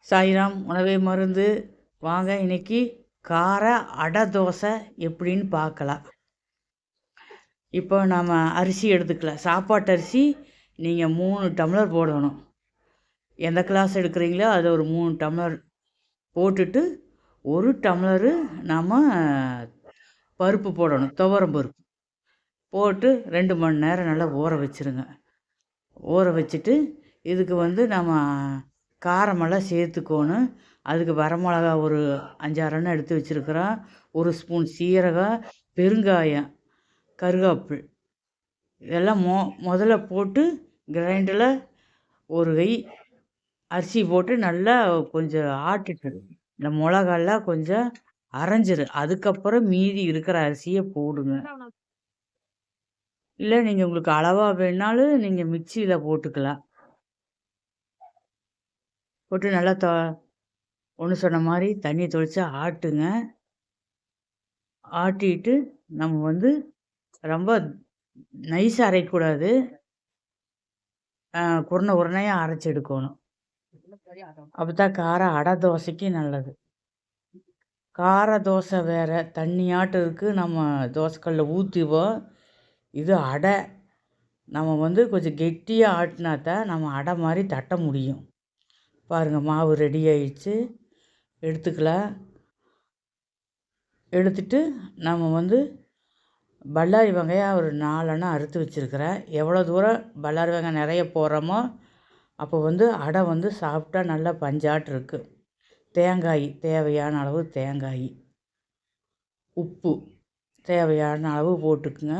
சாய்ராம் உணவே மருந்து. வாங்க இன்னைக்கு கார அடை தோசை எப்படின்னு பார்க்கலாம். இப்போ நம்ம அரிசி எடுத்துக்கலாம். சாப்பாட்டு அரிசி நீங்கள் 3 டம்ளர் போடணும். எந்த கிளாஸ் எடுக்கிறீங்களோ அதை ஒரு 3 டம்ளர் போட்டுட்டு 1 டம்ளரு நம்ம பருப்பு போடணும். துவரம் பருப்பு போட்டு 2 மணி நேரம் நல்லா ஊற வச்சுருங்க. ஊற வச்சுட்டு இதுக்கு நம்ம காரமெல்லாம் சேர்த்துக்கணும். அதுக்கு வரமிளகா ஒரு 5, 6 எடுத்து வச்சுருக்குறோம். 1 ஸ்பூன் சீரகம், பெருங்காயம், கருவேப்பில் இதெல்லாம் முதல்ல போட்டு கிரைண்டரில் ஒரு கை அரிசி போட்டு நல்லா கொஞ்சம் ஆட்டிட்டு இந்த மிளகாலாம் கொஞ்சம் அரைஞ்சிரு. அதுக்கப்புறம் மீதி இருக்கிற அரிசியை போடுங்க. இல்லை நீங்கள் உங்களுக்கு அளவாக வேணாலும் நீங்கள் மிக்சியில் போட்டுக்கலாம். போட்டு நல்லா ஒன்று சொன்ன மாதிரி தண்ணி தொளிச்சு ஆட்டுங்க. ஆட்டிட்டு நம்ம ரொம்ப நைஸாக அரைக்கக்கூடாது. உருணையாக அரைச்சி எடுக்கணும். அப்போ தான் கார அடை தோசைக்கு நல்லது. கார தோசை வேறு தண்ணியாட்டதுக்கு நம்ம தோசைக்கல்லில் ஊற்றுவோம். இது அடை நம்ம கொஞ்சம் கெட்டியாக ஆட்டினா தான் நம்ம அடை மாதிரி தட்ட முடியும். பாருங்கள், மாவு ரெடி ஆயிடுச்சு. எடுத்துக்கலாம். எடுத்துட்டு நம்ம பல்லாரி வெங்காயம் ஒரு 4 அண்ணா அறுத்து வச்சுருக்கிறேன். எவ்வளோ தூரம் பல்லாரி வெங்காயம் நிறைய போடுறோமோ அப்போ அடை சாப்பிட்டா நல்லா பஞ்சாட்டு இருக்குது. தேங்காய் தேவையான அளவு தேங்காய், உப்பு தேவையான அளவு போட்டுக்குங்க.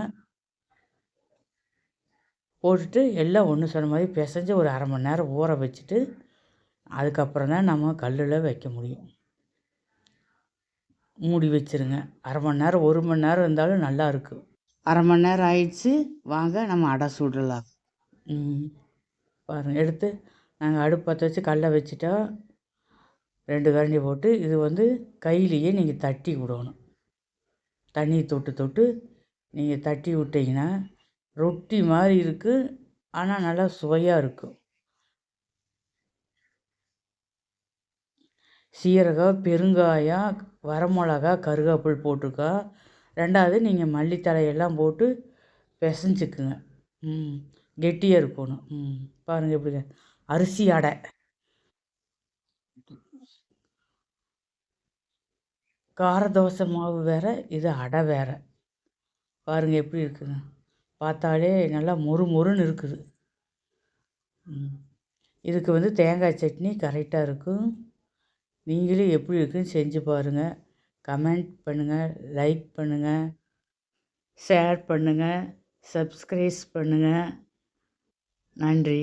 போட்டுட்டு எல்லாம் ஒன்று சொன்ன மாதிரி பிசைஞ்சு ஒரு 1/2 மணி நேரம் ஊற வச்சுட்டு அதுக்கப்புறம் தான் நம்ம கல்லில் வைக்க முடியும். மூடி வச்சுருங்க. 1/2 மணி நேரம் 1 மணி நேரம் இருந்தாலும் நல்லா இருக்கும். 1/2 மணி நேரம் ஆயிடுச்சு. வாங்க நம்ம அடை சுடலாம். பாருங்கள், எடுத்து நாங்கள் அடுப்பு பற்ற வச்சு கல்லை வச்சுட்டோம். 2 கரண்டி போட்டு இது கையிலேயே நீங்கள் தட்டி விடணும். தண்ணி தொட்டு தொட்டு நீங்கள் தட்டி விட்டிங்கன்னா ரொட்டி மாதிரி இருக்குது. ஆனால் நல்லா சுவையாக இருக்கும். சீரகம், பெருங்காயம், வரமிளகா, கருவேப்பில் போட்டுக்கோ. 2வது நீங்கள் மல்லித்தழையெல்லாம் போட்டு பிசைஞ்சிக்குங்க. கெட்டியாக இருக்கணும். பாருங்கள் எப்படி அரிசி அடை. கார தோசை மாவு வேறு, இது அடை வேறு. பாருங்கள் எப்படி இருக்குங்க. பார்த்தாலே நல்லா மொறு மொறுன்னு இருக்குது. இதுக்கு தேங்காய் சட்னி கரெக்டாக இருக்கும். நீங்களும் எப்படி இருக்குன்னு செஞ்சு பாருங்கள். கமெண்ட் பண்ணுங்கள், லைக் பண்ணுங்கள், ஷேர் பண்ணுங்கள், சப்ஸ்கிரைப் பண்ணுங்கள். நன்றி.